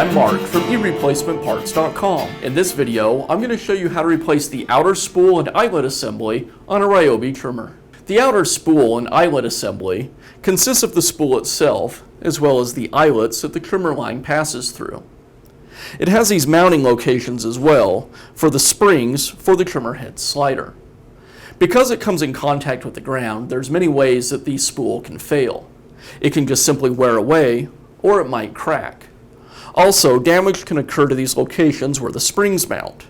I'm Mark from eReplacementParts.com. In this video, I'm going to show you how to replace the outer spool and eyelet assembly on a Ryobi trimmer. The outer spool and eyelet assembly consists of the spool itself, as well as the eyelets that the trimmer line passes through. It has these mounting locations as well for the springs for the trimmer head slider. Because it comes in contact with the ground, there's many ways that the spool can fail. It can just simply wear away, or it might crack. Also, damage can occur to these locations where the springs mount.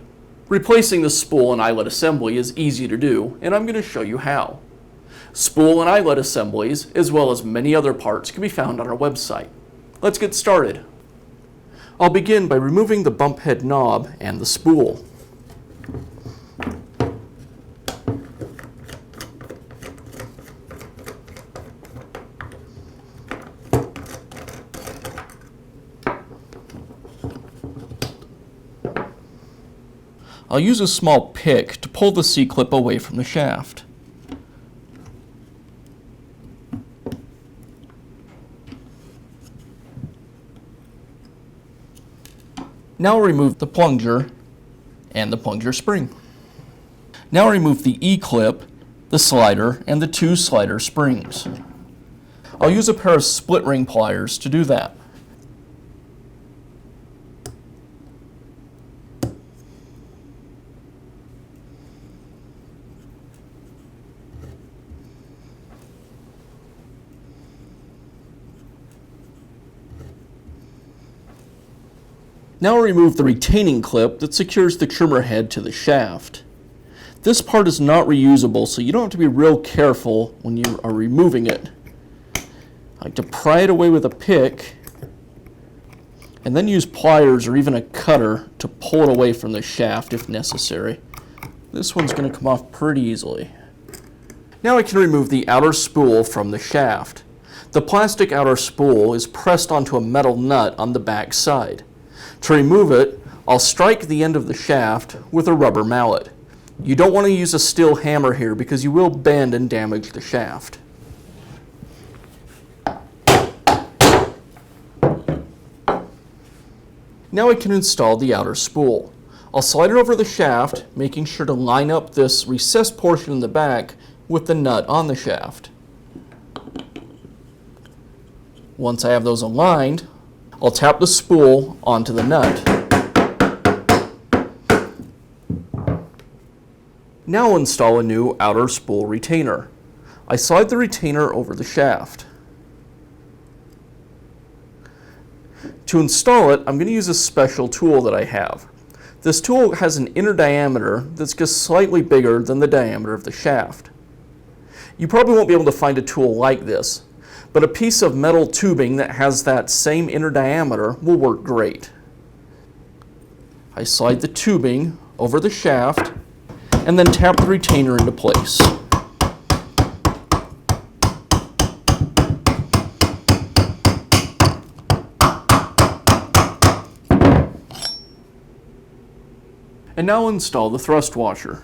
Replacing the spool and eyelet assembly is easy to do, and I'm going to show you how. Spool and eyelet assemblies, as well as many other parts, can be found on our website. Let's get started. I'll begin by removing the bump head knob and the spool. I'll use a small pick to pull the C-clip away from the shaft. Now I'll remove the plunger and the plunger spring. Now I'll remove the E-clip, the slider, and the two slider springs. I'll use a pair of split ring pliers to do that. Now I'll remove the retaining clip that secures the trimmer head to the shaft. This part is not reusable, so you don't have to be real careful when you are removing it. I like to pry it away with a pick, and then use pliers or even a cutter to pull it away from the shaft if necessary. This one's going to come off pretty easily. Now I can remove the outer spool from the shaft. The plastic outer spool is pressed onto a metal nut on the back side. To remove it, I'll strike the end of the shaft with a rubber mallet. You don't want to use a steel hammer here because you will bend and damage the shaft. Now I can install the outer spool. I'll slide it over the shaft, making sure to line up this recessed portion in the back with the nut on the shaft. Once I have those aligned, I'll tap the spool onto the nut. Now install a new outer spool retainer. I slide the retainer over the shaft. To install it, I'm going to use a special tool that I have. This tool has an inner diameter that's just slightly bigger than the diameter of the shaft. You probably won't be able to find a tool like this, but a piece of metal tubing that has that same inner diameter will work great. I slide the tubing over the shaft and then tap the retainer into place. And now install the thrust washer.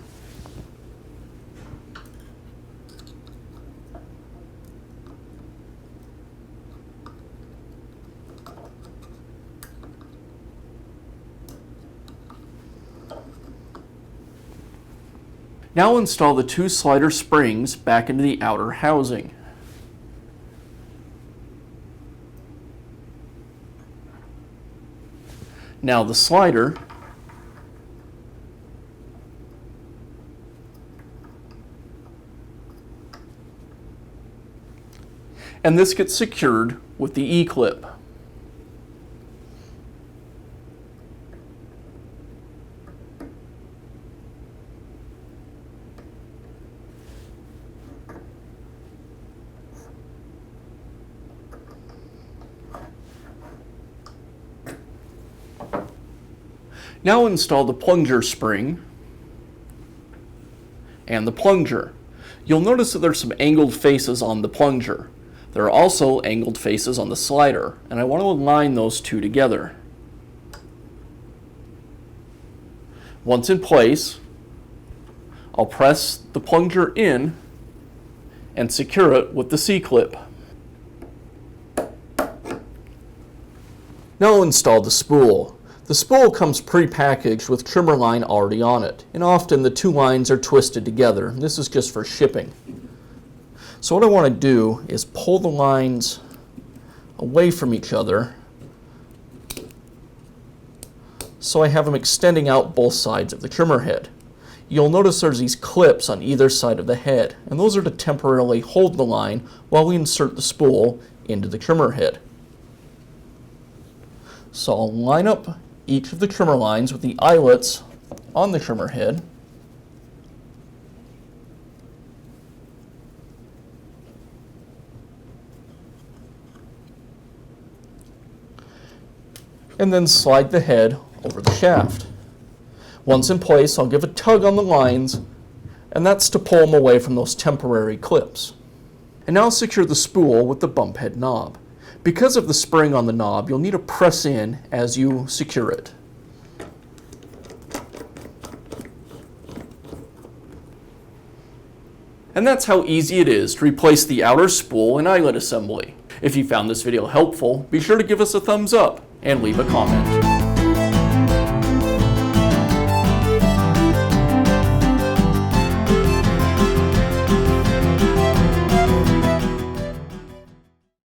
Now install the two slider springs back into the outer housing. Now the slider. And this gets secured with the E-clip. Now install the plunger spring and the plunger. You'll notice that there's some angled faces on the plunger. There are also angled faces on the slider, and I want to align those two together. Once in place, I'll press the plunger in and secure it with the C-clip. Now I'll install the spool. The spool comes pre-packaged with trimmer line already on it, and often the two lines are twisted together. This is just for shipping. So what I want to do is pull the lines away from each other so I have them extending out both sides of the trimmer head. You'll notice there's these clips on either side of the head, and those are to temporarily hold the line while we insert the spool into the trimmer head. So I'll line up each of the trimmer lines with the eyelets on the trimmer head. And then slide the head over the shaft. Once in place, I'll give a tug on the lines, and that's to pull them away from those temporary clips. And now I'll secure the spool with the bump head knob. Because of the spring on the knob, you'll need to press in as you secure it. And that's how easy it is to replace the outer spool and eyelet assembly. If you found this video helpful, be sure to give us a thumbs up and leave a comment.